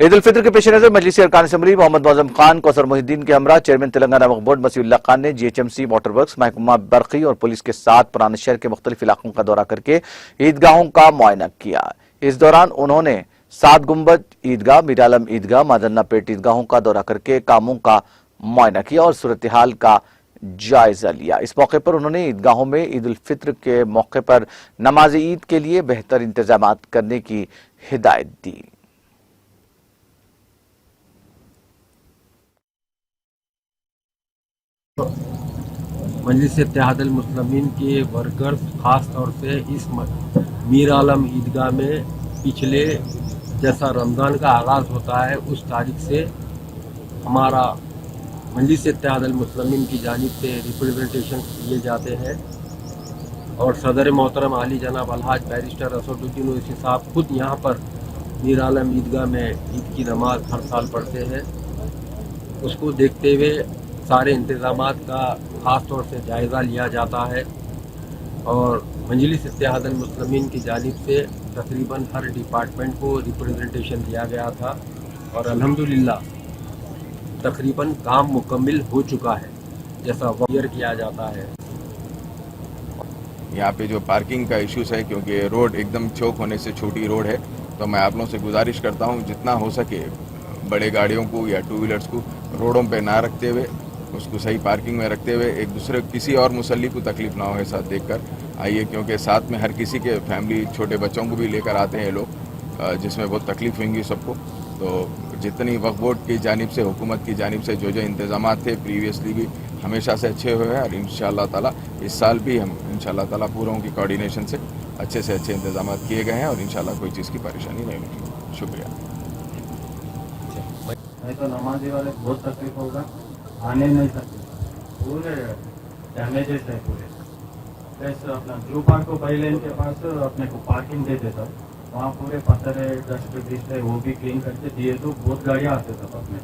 ईद उल फित्र के पेश नजर मजलिस अरकान असम्बली मोहम्मद मौजम खान, कौसर मोहिद्दीन के हमरा चेयरमैन तेलंगाना वक्फ बोर्ड मसीउल्लाह खान ने GHMC, वाटर वर्क्स, महकमा बरकी और पुलिस के साथ पुराने शहर के मुख्तलिफ इलाकों का दौरा करके ईदगाहों का मुआयना किया। इस दौरान उन्होंने 7 गुंबद ईदगाह, मीर आलम ईदगाह, मादन्ना पेट ईदगाहों का दौरा करके कामों का मुआयना किया और सूरत हाल का जायजा लिया। इस मौके पर उन्होंने ईदगाहों में ईद उल फित्र के मौके पर नमाज ईद के लिए बेहतर इंतजाम करने की हिदायत दी। मजलिस इत्तेहादुल मुस्लिमीन के वर्कर्स ख़ास तौर से इस मीर आलम ईदगाह में पिछले जैसा रमज़ान का आगाज़ होता है उस तारीख से हमारा मजलिस इत्तेहादुल मुस्लिमीन की जानिब से रिप्रेजेंटेशन किए जाते हैं और सदर मोहतरम आली जनाब अलहाज बैरिस्टर असदुद्दीन ओवैसी साहब खुद यहाँ पर मीर आलम ईदगाह में ईद की नमाज हर साल पढ़ते हैं। उसको देखते हुए सारे इंतज़ामात का ख़ास तौर से जायज़ा लिया जाता है और मजलिस इत्तेहादुल मुस्लिमीन की जानिब से तकरीबन हर डिपार्टमेंट को रिप्रेजेंटेशन दिया गया था और अल्हम्दुलिल्लाह तकरीबन काम मुकम्मिल हो चुका है जैसा वायर किया जाता है। यहाँ पे जो पार्किंग का इश्यूज है, क्योंकि रोड एकदम चौक होने से छोटी रोड है, तो मैं आप लोगों से गुजारिश करता हूँ जितना हो सके बड़े गाड़ियों को या 2 व्हीलर्स को रोडों पे ना रखते हुए उसको सही पार्किंग में रखते हुए एक दूसरे किसी और मुसल्ली को तकलीफ ना हो ऐसा देखकर आइए, क्योंकि साथ में हर किसी के फैमिली छोटे बच्चों को भी लेकर आते हैं लोग, जिसमें बहुत तकलीफ होंगी सबको। तो जितनी वक्फ बोर्ड की जानिब से, हुकूमत की जानिब से जो इंतजाम थे प्रीवियसली भी हमेशा से अच्छे हुए हैं और इंशाअल्लाह ताला इस साल भी हम इंशाअल्लाह ताला पूरों की कोऑर्डिनेशन से अच्छे इंतजाम किए गए हैं और इंशाअल्लाह कोई चीज़ की परेशानी नहीं होगी। शुक्रिया। नहीं तो नमाजी वाले बहुत तकलीफ होगा, आने नहीं सकते, पूरे डैमेजेस है पूरे। जैसे अपना ब्लू पार्क को बाई लेन के पास अपने को पार्किंग दे देता, वहाँ पूरे पत्थर है, डस्ट है, वो भी क्लीन करके दिए तो बहुत गाड़ियाँ आते सब अपने